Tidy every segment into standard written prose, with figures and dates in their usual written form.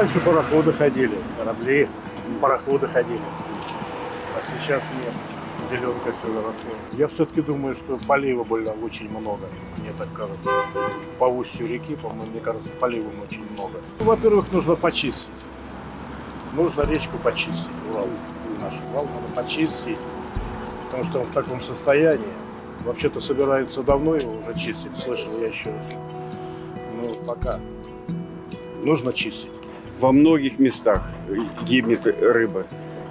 раньше пароходы ходили, корабли, пароходы ходили. А сейчас нет. Зеленка все заросло. Я все-таки думаю, что полива было очень много, мне так кажется. По устью реки, по-моему, мне кажется, поливом очень много. Во-первых, нужно почистить. Нужно речку почистить, Урал. Наш Урал надо почистить, потому что он в таком состоянии. Вообще-то собираются давно его уже чистить, слышал я еще. Но пока нужно чистить. Во многих местах гибнет рыба.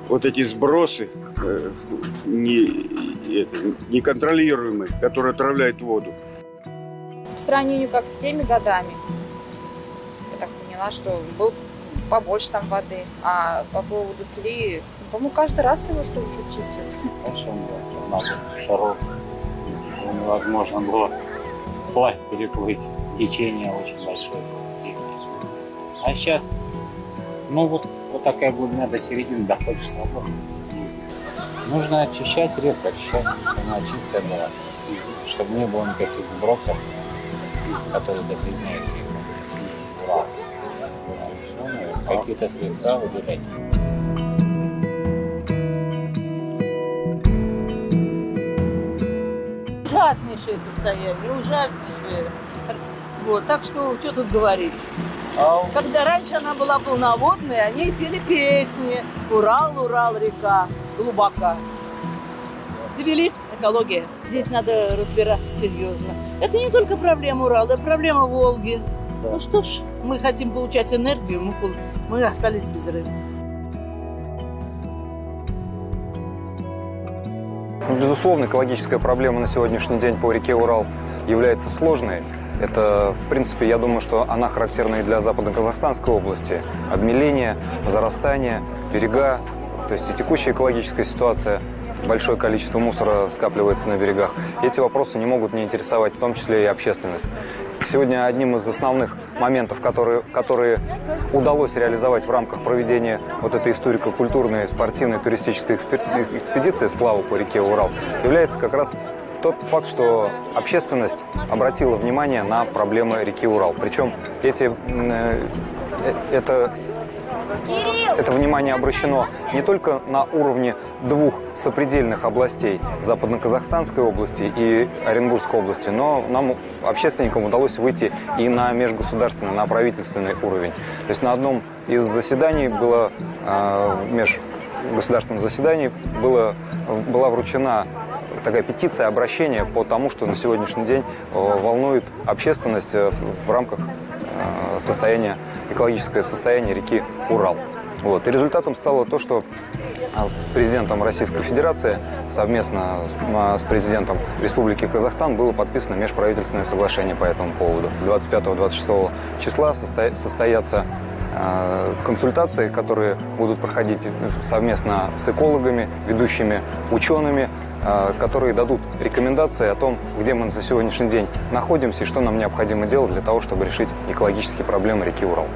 Вот эти сбросы неконтролируемые, которые отравляют воду. По сравнению как с теми годами, я так поняла, что был побольше там воды. А по поводу Твери, по-моему, каждый раз его что-то чуть чистят. Раньше он был много шаров. Невозможно было вплавь переплыть. Течение очень большое, сильное. А сейчас, ну вот такая глубина до середины доходишь свободно. Нужно очищать реку, очищать, чтобы она чистая была, чтобы не было никаких сбросов, которые загрязняют реку. Урал. Вот и все, наверное. Какие-то средства выделять. Ужаснейшее состояние, ужаснейшее. Вот, так что тут говорить. Когда раньше она была полноводной, они пели песни. Урал, Урал, река, глубока. Довели экология. Здесь надо разбираться серьезно. Это не только проблема Урала, это проблема Волги. Да. Ну что ж, мы хотим получать энергию, мы остались без рыбы. Безусловно, экологическая проблема на сегодняшний день по реке Урал является сложной. Это, в принципе, я думаю, что она характерна и для Западно-Казахстанской области. Обмеление, зарастание, берега, то есть и текущая экологическая ситуация, большое количество мусора скапливается на берегах. Эти вопросы не могут не интересовать, в том числе и общественность. Сегодня одним из основных моментов, которые удалось реализовать в рамках проведения вот этой историко-культурной, спортивной, туристической экспедиции сплава по реке Урал, является как раз тот факт, что общественность обратила внимание на проблемы реки Урал. Причем это внимание обращено не только на уровне двух сопредельных областей Западно-Казахстанской области и Оренбургской области, но нам, общественникам, удалось выйти и на межгосударственный, на правительственный уровень. То есть на одном из заседаний межгосударственном заседании была вручена такая петиция, обращение по тому, что на сегодняшний день волнует общественность в рамках экологическое состояние реки Урал. Вот. И результатом стало то, что президентом Российской Федерации совместно с президентом Республики Казахстан было подписано межправительственное соглашение по этому поводу. 25-26 числа состоятся консультации, которые будут проходить совместно с экологами, ведущими учеными, которые дадут рекомендации о том, где мы на сегодняшний день находимся и что нам необходимо делать для того, чтобы решить экологические проблемы реки Урал.